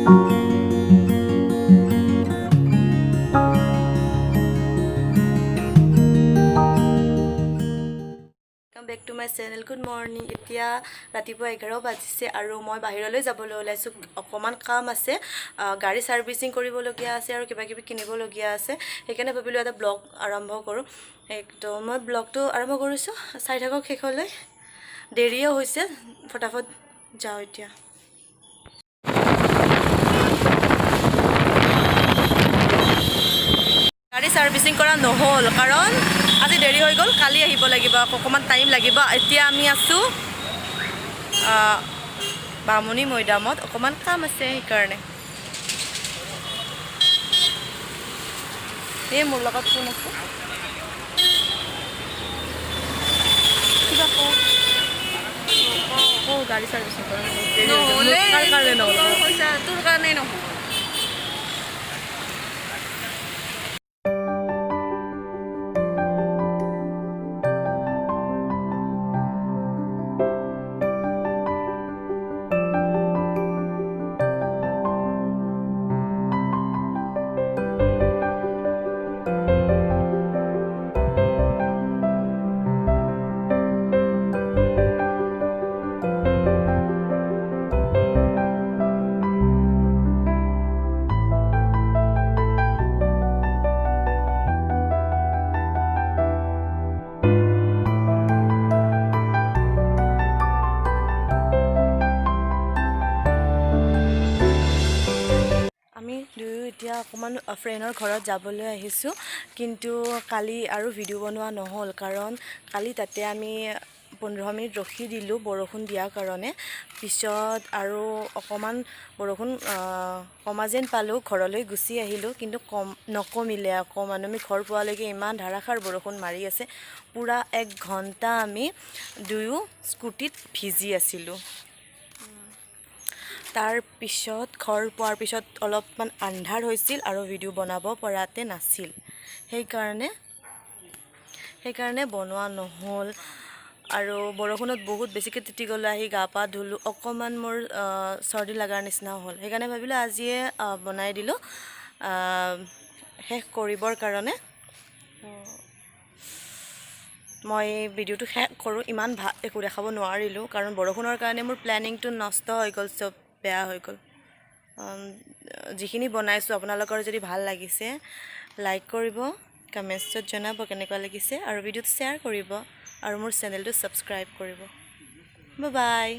Back to my channel. Good morning. এতিয়া ৰাতিপুৱা 11 বাজিছে আৰু মই বাহিৰলৈ যাবলৈ ওলাইছোঁ। অকণমান কাম আছে, গাড়ী ছাৰ্ভিচিং কৰিবলগীয়া আছে আৰু কিবা কিবি কিনিবলগীয়া আছে। সেইকাৰণে ভাবিলোঁ এটা ব্লগ আৰম্ভ কৰোঁ। তো মই ব্লগটো আৰম্ভ কৰিছোঁ, চাই থাকক শেষলৈ। দেৰিয়ে হৈছে, ফটাফট যাওঁ এতিয়া। গাড়ী ছাৰ্ভিচিং কৰা নহ'ল কাৰণ আজি দেৰি হৈ গ'ল, কালি আহিব লাগিব, অকণমান টাইম লাগিব। এতিয়া আমি আছোঁ বামুণী মৈদামত, অকণমান কাম আছে সেইকাৰণে। এই মোৰ লগত কোন আছে, কিবা কওঁ গাড়ী ছাৰ্ভিচিং কৰা কাৰণে নহ'ল, তোৰ কাৰণে নহ'ল। আমি দুয়ো এতিয়া অকণমান ফ্ৰেণ্ডৰ ঘৰত যাবলৈ আহিছোঁ, কিন্তু কালি আৰু ভিডিঅ' বনোৱা নহ'ল কাৰণ কালি তাতে আমি 15 মিনিট ৰখি দিলোঁ বৰষুণ দিয়াৰ কাৰণে। পিছত আৰু অকণমান বৰষুণ কমা যেন পালোঁ, ঘৰলৈ গুচি আহিলোঁ, কিন্তু নকমিলে অকণমান। আমি ঘৰ পোৱালৈকে ইমান ধাৰাসাৰ বৰষুণ মাৰি আছে, পূৰা 1 ঘণ্টা আমি দুয়ো স্কুটিত ভিজি আছিলোঁ। তাৰ পিছত ঘৰ পোৱাৰ পিছত অলপমান আন্ধাৰ হৈছিল আৰু ভিডিঅ' বনাব পৰাতে নাছিল, সেইকাৰণে বনোৱা নহ'ল। আৰু বৰষুণত বহুত বেছিকৈ তিতি গ'লোঁ, আহি গা পা ধুলোঁ, অকণমান মোৰ চৰ্দি লগাৰ নিচিনা হ'ল। সেইকাৰণে ভাবিলোঁ আজিয়ে বনাই দিলোঁ শেষ কৰিবৰ কাৰণে। মই ভিডিঅ'টো শেষ কৰোঁ, ইমান ভাল একো দেখাব নোৱাৰিলোঁ কাৰণ বৰষুণৰ কাৰণে মোৰ প্লেনিংটো নষ্ট হৈ গ'ল, চব বেয়া হৈ গ'ল। যিখিনি বনাইছোঁ আপোনালোকৰ যদি ভাল লাগিছে লাইক কৰিব, কমেণ্টছত জনাব কেনেকুৱা লাগিছে, আৰু ভিডিঅ'টো শ্বেয়াৰ কৰিব আৰু মোৰ চেনেলটো ছাবস্ক্ৰাইব কৰিব। Bye bye.